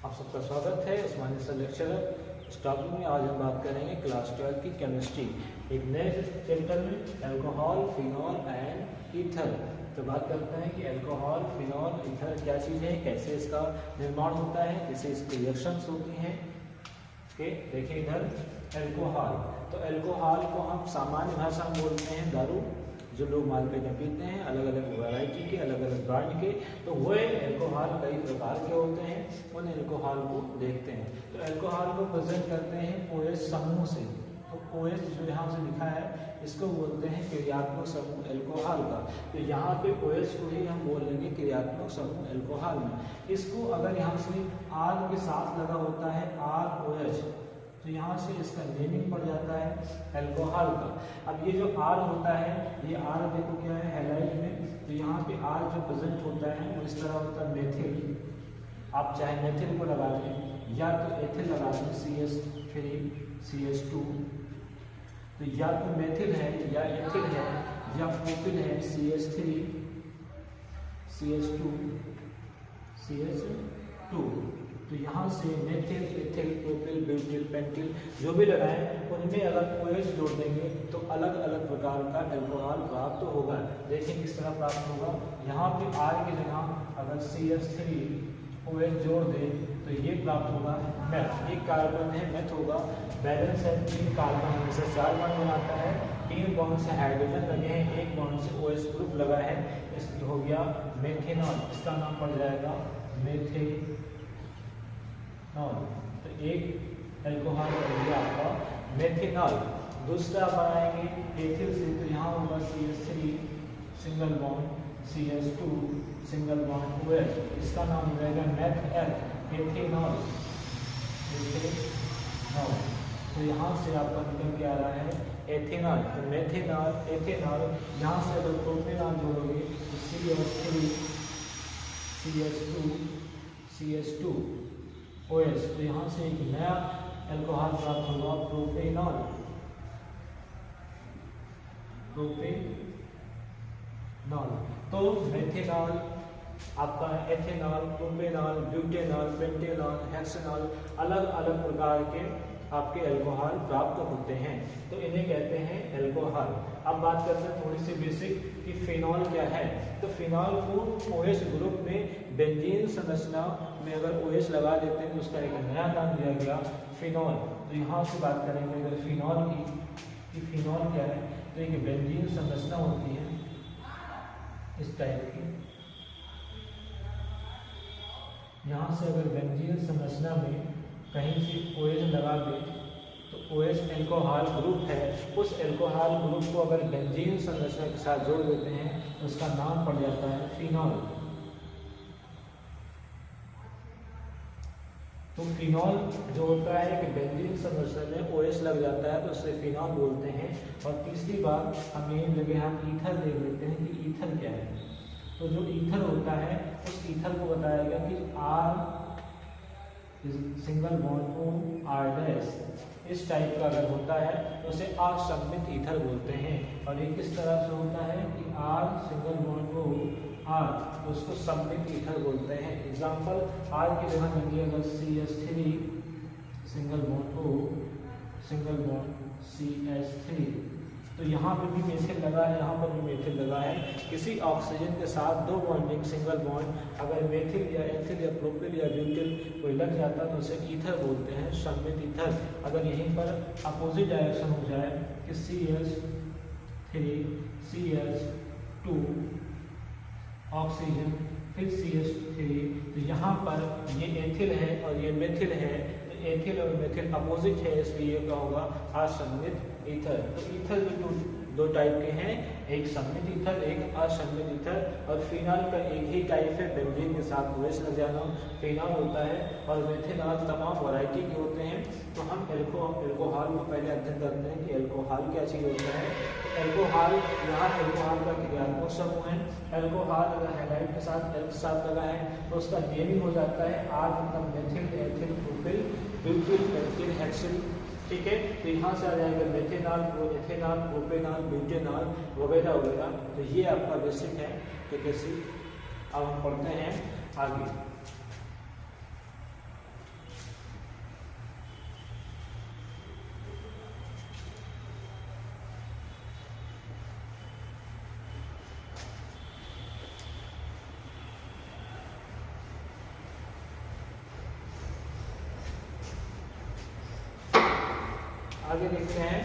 आप सबका स्वागत है उस्मानी सर लेक्चरर। इस टॉपिक में आज हम बात करेंगे क्लास 12 की केमिस्ट्री, एक नए चैप्टर में अल्कोहल, फिनॉल एंड ईथर। तो बात करते हैं कि अल्कोहल, फिनॉल, ईथर क्या चीज़ है, कैसे इसका निर्माण होता है, कैसे इसकी रिएक्शंस होती हैं। ओके, देखिए इधर अल्कोहल। तो अल्कोहल को हम सामान्य भाषा में बोलते हैं दारू, जो लोग मार्केट में पीते हैं, अलग अलग वैरायटी के, अलग अलग ब्रांड के। तो वो अल्कोहल कई प्रकार के होते हैं, उन अल्कोहल को देखते हैं। तो अल्कोहल को प्रेजेंट करते हैं OH समूह से। तो OH जो यहाँ से लिखा है इसको बोलते हैं क्रियात्मक समूह अल्कोहल का। तो यहाँ पे OH को ही हम बोलेंगे क्रियात्मक समूह अल्कोहल में। इसको अगर यहाँ से R के साथ लगा होता है ROH, तो यहाँ से इसका नेमिंग पड़ जाता है अल्कोहल का। अब ये जो R होता है, ये R देखो क्या है हैलाइड में, तो यहाँ पे R जो प्रेजेंट होता है वो इस तरह होता है मेथिल। आप चाहे मेथिल को लगा दें या तो एथिल लगा दें CH3 CH2। तो या तो मेथिल है या एथिल है या प्रोपिल है CH3 CH2 CH2। तो यहाँ से methyl, ethyl, propyl, butyl, pentyl जो भी लगाएं उनमें अगर OH जोड़ देंगे तो अलग अलग प्रकार का अल्कोहल प्राप्त होगा। देखिए किस तरह प्राप्त होगा। यहाँ पे R की जगह अगर CH3OH जोड़ दें तो ये प्राप्त होगा मेथ। एक कार्बन है मेथ होगा। बैलेंस है 3 कार्बन हमेशा 4 बॉन्ड बनाता है। 3 बॉन्ड से हाइड्रोजन लगे हैं, 1 बॉन्ड से OH ग्रुप लगा है, इसलिए हो गया मेथेनॉल। इसका नाम पड़ जाएगा मेथेनॉल। तो एक अल्कोहल हो गया आपका मेथेनॉल। दूसरा बनाएंगे एथिल से, तो यहाँ होगा CH3 single bond CH2 single bond OH, इसका नाम हो जाएगा एथेनॉल। तो यहाँ से आपका निकल के आ रहा है एथेनॉल। तो मेथेनॉल, एथेनॉल। यहाँ से अगर प्रोपेनॉल जोड़ोगे तो CH3 CH2 CH2 OH, तो यहाँ से एक नया अल्कोहल प्राप्त होगा प्रोपेनॉल। तो मेथेनॉल आपका ethanol, propanol, butanol, pentanol, hexanol, अलग अलग प्रकार के आपके अल्कोहल प्राप्त होते हैं। तो इन्हें कहते हैं अल्कोहल। अब बात करते हैं थोड़ी सी बेसिक कि फिनॉल क्या है। तो फिनॉल को OH ग्रुप में बेंजीन संरचना में अगर OH लगा देते हैं तो उसका एक नया नाम दिया गया फिनॉल। तो यहाँ से बात करेंगे अगर फिनॉल की कि फिनॉल क्या है, तो एक बेंजीन संरचना होती है इस टाइप की। यहाँ से अगर बेंजीन संरचना में कहीं से OH लगा दे तो OH अल्कोहल ग्रुप है, उस अल्कोहल ग्रुप को अगर बेंजीन संरचना के साथ जोड़ देते हैं तो उसका नाम पड़ जाता है फिनॉल। तो फिनॉल जो होता है कि बेंजीन संरचना में OH लग जाता है तो उससे फिनॉल बोलते हैं। और तीसरी बात हमें लगे हम ईथर देख लेते हैं कि ईथर क्या है। तो जो ईथर होता है उस ईथर को बताया गया कि R single bond O R' इस टाइप का अगर होता है तो उसे असम्मित ईथर बोलते हैं। और ये किस तरह से होता है कि R single bond O R, तो उसको सम्मित ईथर बोलते हैं। एग्जाम्पल R की जगह लेंगे अगर CH3 single bond O single bond CH3, तो यहाँ पे भी मेथिल लगा है, यहाँ पर भी मेथिल लगा है। किसी ऑक्सीजन के साथ 2 बॉन्डिंग सिंगल बॉन्ड अगर मेथिल या एथिल या प्रोपिल या ब्यूटिल कोई लग जाता है तो उसे ईथर बोलते हैं, सम्मित ईथर। अगर यहीं पर अपोजिट डायरेक्शन हो जाए कि CH3 CH2 ऑक्सीजन फिर CH3, तो यहाँ पर ये एथिल है और ये मेथिल है, तो एथिल और मेथिल अपोजिट है, इसलिए ये क्या होगा असम्मित ईथर। तो ईथर भी दो टाइप के हैं, एक सम्मित ईथर, एक असम्मित ईथर। और फिनॉल का एक ही टाइप है, बेंजीन के साथ OH लग जाना फिनॉल होता है। और मेथेनॉल तमाम वैरायटी के होते हैं। तो हम अल्कोहल को पहले अध्ययन करते हैं कि अल्कोहल क्या चीज़ होता है। तो अल्कोहल, यहाँ अल्कोहल का क्रियात्मक समूह है। अल्कोहल अगर हैलाइड के साथ L के साथ लगा है तो उसका नेमिंग हो जाता है R मतलब methyl, ethyl, propyl, butyl, pentyl, hexane. ठीक है, तो यहाँ से आ जाएगा मेथेनॉल, एथेनॉल, प्रोपेनॉल, ब्यूटेनॉल वगैरह वगैरह। तो ये आपका बेसिक है कि कैसे। अब हम पढ़ते हैं आगे। आगे देखते हैं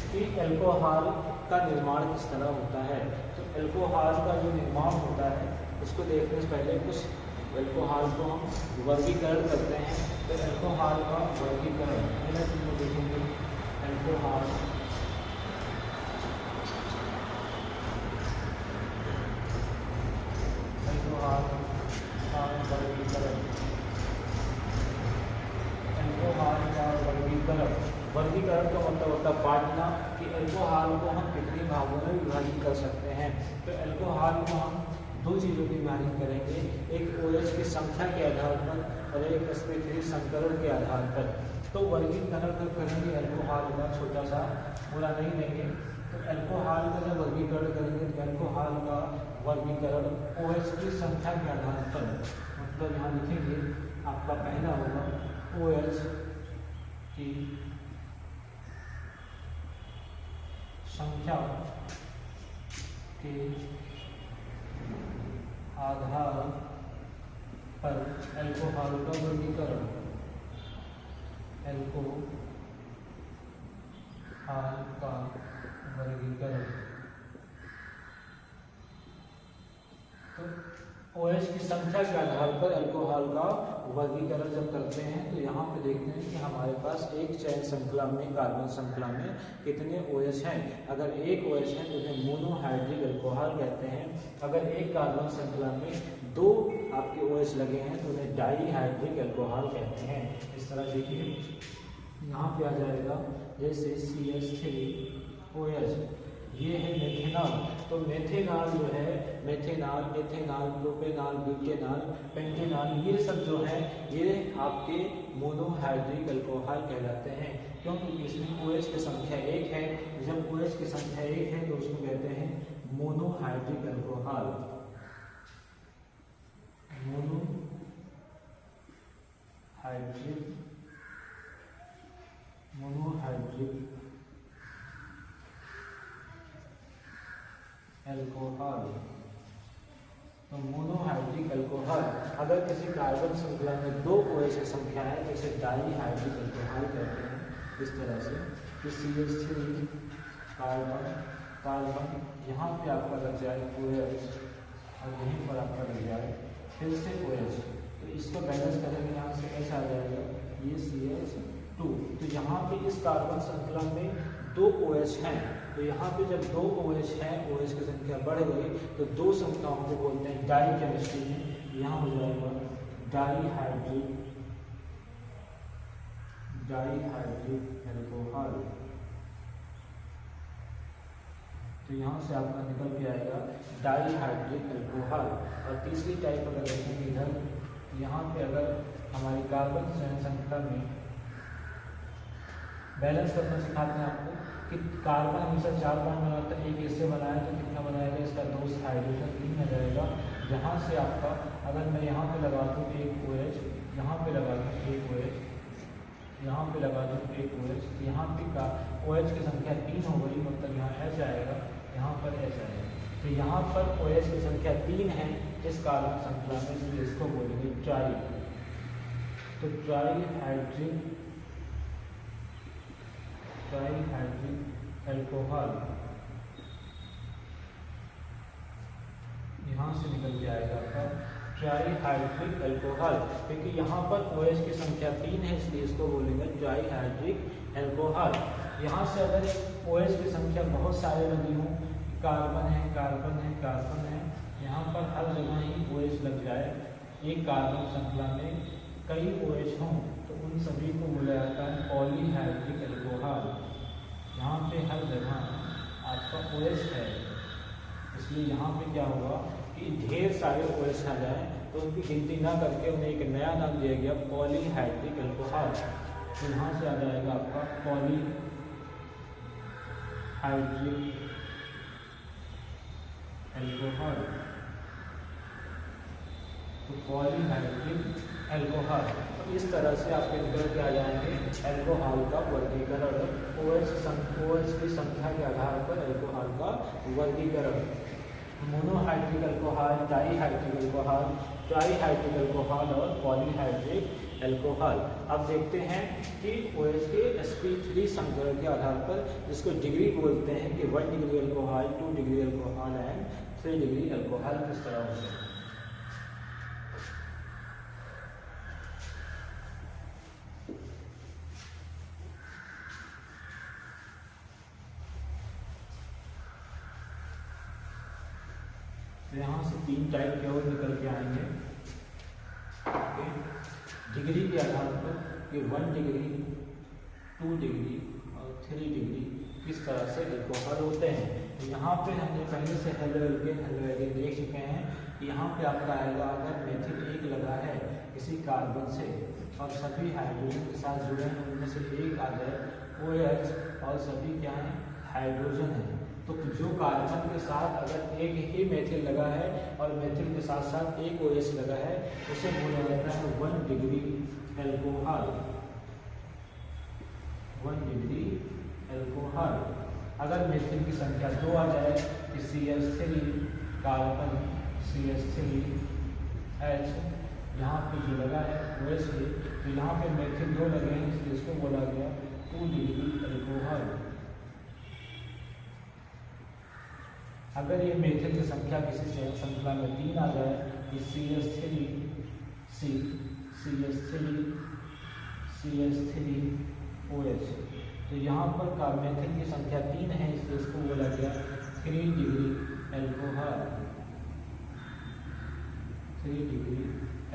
कि अल्कोहल का निर्माण किस तरह होता है। तो अल्कोहल का जो निर्माण होता है उसको देखने से पहले कुछ अल्कोहल को हम वर्गीकरण करते हैं। तो अल्कोहल का वर्गीकरण पहले चीज़ देखेंगे। अल्कोहल का वर्गीकरण, अल्कोहल का वर्गीकरण का मतलब होता है बांटना कि अल्कोहल को हम कितने भागों में विभाजित कर सकते हैं। तो अल्कोहल को हम दो चीज़ों में विभाजित करेंगे, एक OH की संख्या के आधार पर और एक sp3 संकरण के आधार पर। तो वर्गीकरण जब करेंगे अल्कोहल का, छोटा सा पूरा नहीं लेंगे, तो अल्कोहल का जब वर्गीकरण करेंगे तो अल्कोहल का वर्गीकरण OH की संख्या के आधार पर, मतलब यहाँ लिखेंगे आपका पहला होगा OH की संख्या के आधार पर अल्कोहल का वर्गीकरण, अल्कोहल का वर्गीकरण। तो OH की संख्या के आधार पर अल्कोहल का वर्गीकरण जब करते हैं तो यहाँ पे देखते हैं कि हमारे पास एक चयन श्रृंखला में, कार्बन श्रृंखला में कितने OH हैं। अगर एक OH है तो उन्हें मोनोहाइड्रिक अल्कोहल कहते हैं। अगर एक कार्बन श्रृंखला में दो आपके OH लगे हैं तो उन्हें डाईहाइड्रिक अल्कोहल कहते हैं। इस तरह देखिए यहाँ पे आ जाएगा जैसे CH3OH, ये है मेथेनॉल। तो मेथेनॉल जो है, methanol, ethanol, propanol, butanol, pentanol, ये सब जो है ये आपके मोनोहाइड्रिक अल्कोहल कहलाते हैं, क्योंकि इसमें OH की संख्या एक है। जब OH की संख्या एक है तो उसको कहते हैं मोनोहाइड्रिक अल्कोहल, मोनोहाइड्रिक अल्कोहल। तो मोनोहाइड्रिक अल्कोहल अगर किसी कार्बन श्रृंखला में दो OH की संख्या है तो इसे डाईहाइड्रिक अल्कोहल कहते हैं। इस तरह से कि CH3 कार्बन यहाँ पे आपका लग जाए OH और यहीं पर आपका लग जाए फिर से OH, तो इसको बैलेंस करेंगे, यहाँ से H आ जाएगा, ये CH2। तो यहाँ पे इस कार्बन श्रृंखला में दो OH हैं, तो यहाँ पे जब दो OH हैं, OH की संख्या बढ़ गई तो दो संख्याओं को बोलते हैं डाई केमिस्ट्री में। यहाँ हो जाएगा डाईहाइड्रिक अल्कोहल। तो यहाँ से आपका निकल के आएगा डाईहाइड्रिक अल्कोहल। और तीसरी टाइप अगर देखेंगे इधर, यहाँ पे अगर हमारी कार्बन संख्या में बैलेंस करना सिखाते हैं आपको कि कार्बन हमेशा 4 बॉन्ड बनाता है, एक इससे बनाया तो कितना बनाएगा, इसका 2 हाइड्रोजन 3 आ जाएगा। जहाँ से आपका अगर मैं यहाँ पे लगा दूँ एक OH, यहाँ पे लगा दूँ एक OH, यहाँ पे लगा दूँ एक OH, यहाँ पे का OH की संख्या 3 हो गई, मतलब यहाँ H आएगा, यहाँ पर H आएगा। तो यहाँ पर OH की संख्या 3 है इस कार्बन श्रृंखला में, इसलिए इसको बोलेंगे ट्राई। तो ट्राईहाइड्रिक अल्कोहल यहाँ से निकल के आएगा आपका ट्राईहाइड्रिक अल्कोहल, क्योंकि यहाँ पर OH की संख्या 3 है इसलिए इसको बोलेंगे ट्राईहाइड्रिक अल्कोहल। यहाँ से अगर OH की संख्या बहुत सारे लगी हों, कार्बन है, कार्बन है, कार्बन है, यहाँ पर हर जगह ही OH लग जाए, एक कार्बन श्रृंखला में कई OH हों तो उन सभी को बोला जाता है पॉलीहाइड्रिक अल्कोहल। यहाँ पे हर जगह आपका OH है, इसलिए यहाँ पे क्या होगा कि ढेर सारे OH आ जाए तो उनकी गिनती ना करके उन्हें एक नया नाम दिया गया पॉलीहाइड्रिक अल्कोहल। तो यहाँ से आ जाएगा आपका पॉलीहाइड्रिक अल्कोहल। तो पॉलीहाइड्रिक अल्कोहल। तो इस तरह से आपके निकल के आ जाएंगे अल्कोहल का वर्गीकरण, OH की संख्या के आधार पर अल्कोहल का वर्गीकरण। Monohydric alcohol, dihydric alcohol, trihydric alcohol और पॉलीहाइड्रिक एल्कोहल। अब देखते हैं कि OH के sp3 समीकरण के आधार पर जिसको डिग्री बोलते हैं कि 1 degree alcohol, 2 degree alcohol and 3 degree alcohol किस तरह होते हैं। तो यहाँ से 3 टाइप के और निकल के आएंगे डिग्री के आधार पर कि 1 डिग्री, 2 डिग्री और 3 डिग्री किस तरह से एल्कोहल होते हैं। तो यहाँ पे हमने पहले से हेलोएल्केन देख चुके हैं कि यहाँ पे आपका आएगा अगर मेथिल एक लगा है किसी कार्बन से और सभी हाइड्रोजन के साथ जुड़े हैं, उनमें से एक आ जाए OH और सभी क्या हैं हाइड्रोजन है, तो जो कार्बन के साथ अगर एक ही मेथिल लगा है और मेथिल के साथ साथ एक OH लगा है उसे बोला जाता है 1 डिग्री एल्कोहल। 1 degree alcohol. अगर मेथिल की संख्या 2 आ जाए कि CH3 कार्बन CH3H यहाँ पे जो लगा है OH से, तो यहाँ पे मेथिल 2 लगे हैं इसलिए इसको बोला गया 2 डिग्री एल्कोहल। अगर ये मेथिल की संख्या किसी श्रृंखला में 3 आ जाए कि CH3OH, तो यहाँ पर मेथिल की संख्या 3 है इसलिए इसको बोला गया 3 डिग्री एल्कोहल। 3 degree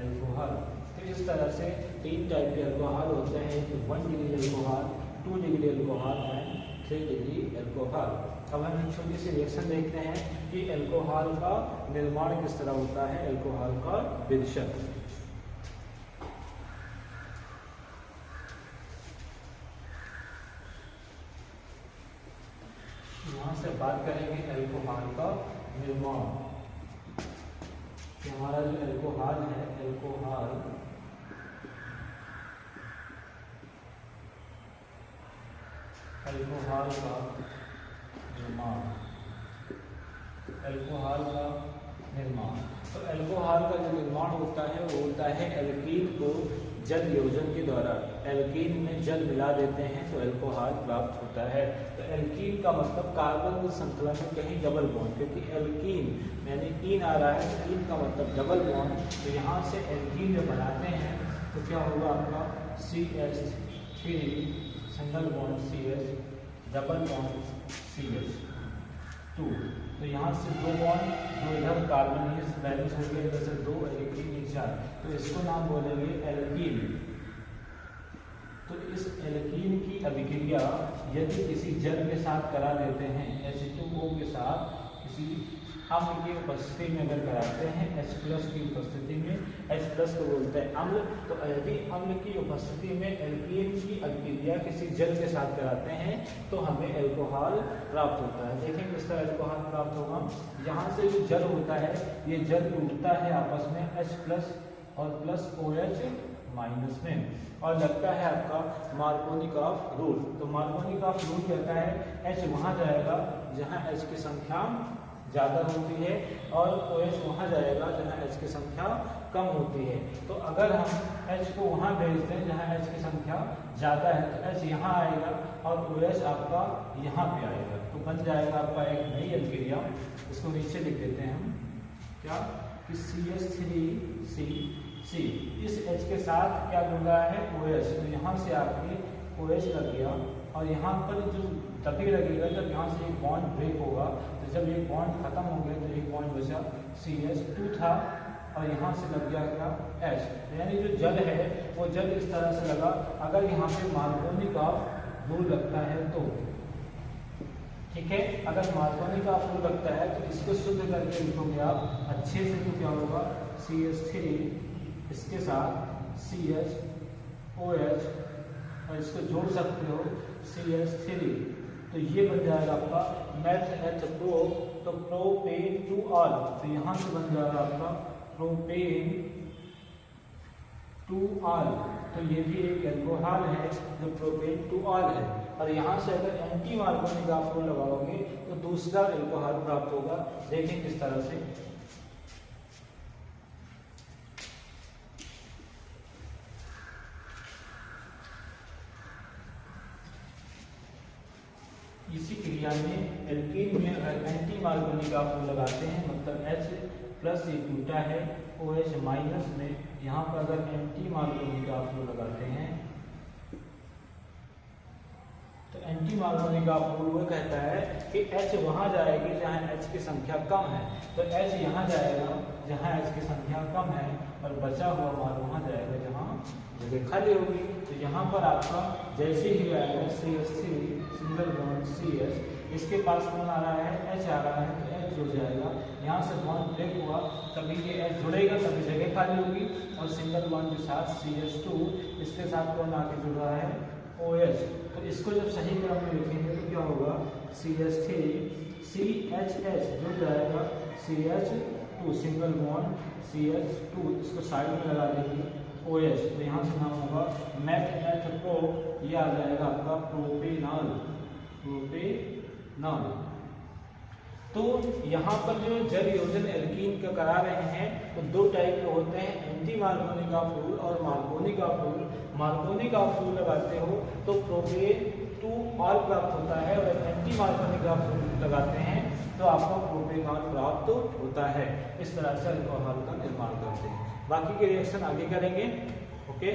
alcohol. तो इस तरह से 3 टाइप के एल्कोहल होते हैं, 1 degree alcohol, 2 degree alcohol and 3 degree alcohol. अब हम एक छोटी सी रिएक्शन देखते हैं कि एल्कोहल का निर्माण किस तरह होता है, एल्कोहल का विदुषक। यहाँ से बात करेंगे एल्कोहल का निर्माण। हमारा जो एल्कोहल है, एल्कोहल का निर्माण। एल्कोहल का निर्माण, तो एल्कोहल का जो निर्माण होता है वो होता है एल्कीन को जल योजन के द्वारा। एल्कीन में जल मिला देते हैं तो एल्कोहल प्राप्त होता है। तो एल्कीन का मतलब कार्बन की श्रृंखला में कहीं डबल बॉन्ड, क्योंकि एल्कीन यानी कीन आ रहा है, कीन का मतलब डबल बॉन्ड। तो यहाँ से एल्कीन जब बनाते हैं तो क्या होगा आपका CH3 single bond CH, double bond CH2। तो यहाँ से 2 बॉन्ड, जो इधर कार्बन बैलेंस हो गया, इधर से 2 एल्कीन 4, तो इसको नाम बोलेंगे एल्कीन। तो इस एल्कीन की अभिक्रिया यदि किसी जल के साथ करा देते हैं, H2O के साथ किसी अम्ल की उपस्थिति में अगर कराते हैं, H+ की उपस्थिति में, H+ को बोलते हैं अम्ल, तो यदि अम्ल की उपस्थिति में एल्कीन की अभिक्रिया किसी जल के साथ कराते हैं तो हमें एल्कोहल प्राप्त होता है। देखें किस तरह एल्कोहल प्राप्त होगा। यहाँ से जो जल होता है ये जल टूटता है आपस में H+ और प्लस OH- में, और लगता है आपका मार्कोनिकॉफ रूल। तो मार्कोनिकॉफ रूल कहता है H वहाँ जाएगा जहाँ H की संख्या ज़्यादा होती है और OH वहाँ जाएगा जहाँ H की संख्या कम होती है। तो अगर हम H को वहाँ भेज दें जहाँ H की संख्या ज़्यादा है तो H यहाँ आएगा और OH आपका यहाँ पे आएगा, तो बन जाएगा आपका एक नई अभिक्रिया। इसको नीचे लिख देते हैं हम क्या कि CH3C, इस H के साथ क्या जुड़ रहा है OH, तो यहाँ से आपके OH लग गया और यहाँ पर जो तभी लगेगा जब यहाँ से एक बॉन्ड ब्रेक होगा। तो जब एक बॉन्ड खत्म हो गया तो एक बॉन्ड बचा CH2 था और यहाँ से लग गया क्या H, यानी जो जल है वो जल इस तरह से लगा। अगर यहाँ पे मार्कोनिकॉफ रूल लगता है तो ठीक है, अगर मार्कोनिकॉफ रूल लगता है तो इसको शुद्ध करके लिखोगे आप अच्छे से, तो क्या होगा CH3 इसके साथ CHOH और इसको जोड़ सकते हो CH3, तो ये बन जाएगा आपका METH प्रो, तो प्रोपेन टू ऑल, तो यहाँ से बन जाएगा आपका प्रोपेन टू ऑल। तो ये भी एक एल्कोहल है जो प्रोपेन टू ऑल है। और यहाँ से अगर एंटी मार्कोनिकॉफ को लगाओगे तो दूसरा एल्कोहल प्राप्त होगा। देखें किस तरह से, यानी एल्कीन में अगर एंटी मार्कोनी का आप लगाते हैं, मतलब H प्लस ये टूटा है, OH माइनस में यहाँ पर अगर एंटी मार्कोनी का आप लगाते हैं तो एंटी मार्कोनी का रूल वो कहता है कि H वहाँ जाएगी जहाँ H की संख्या कम है, तो H यहाँ जाएगा जहाँ H की संख्या कम है और बचा हुआ माल वहाँ जाएगा जहाँ जगह खाली होगी। तो यहाँ पर आपका जैसे ही आएगा CH3 सिंगल बॉन्ड CH, इसके पास कौन आ रहा है, H आ रहा है, तो H जुड़ जाएगा। यहाँ से बॉन्ड ब्रेक हुआ तभी ये H जुड़ेगा तभी जगह खाली होगी, और सिंगल बॉन्ड के साथ CH2, इसके साथ कौन आके जुड़ रहा है, OH। तो इसको जब सही क्रम में लिखेंगे तो क्या होगा, CH3 CHH जुड़ जाएगा, CH2 सिंगल बॉन्ड CH2, इसको साइड में लगा देंगे OH, तो यहाँ से नाम होगा METH-प्रो, ये आ जाएगा आपका प्रोपेनॉल। तो यहाँ पर जो जल योजन एल्कीन का करा रहे हैं तो दो टाइप के होते हैं, एंटी मार्कोनी का फ्लूर और मार्कोनी का फ्लूर। मार्कोनी का फ्लूर लगाते हो तो प्रोपेन 2 ऑल प्राप्त होता है, और एंटी मार्कोनी का फ्लूर लगाते हैं तो आपको प्रोपेनॉल प्राप्त होता है। इस तरह से अल्कोहल का निर्माण करते हैं। बाकी के रिएक्शन आगे करेंगे। ओके।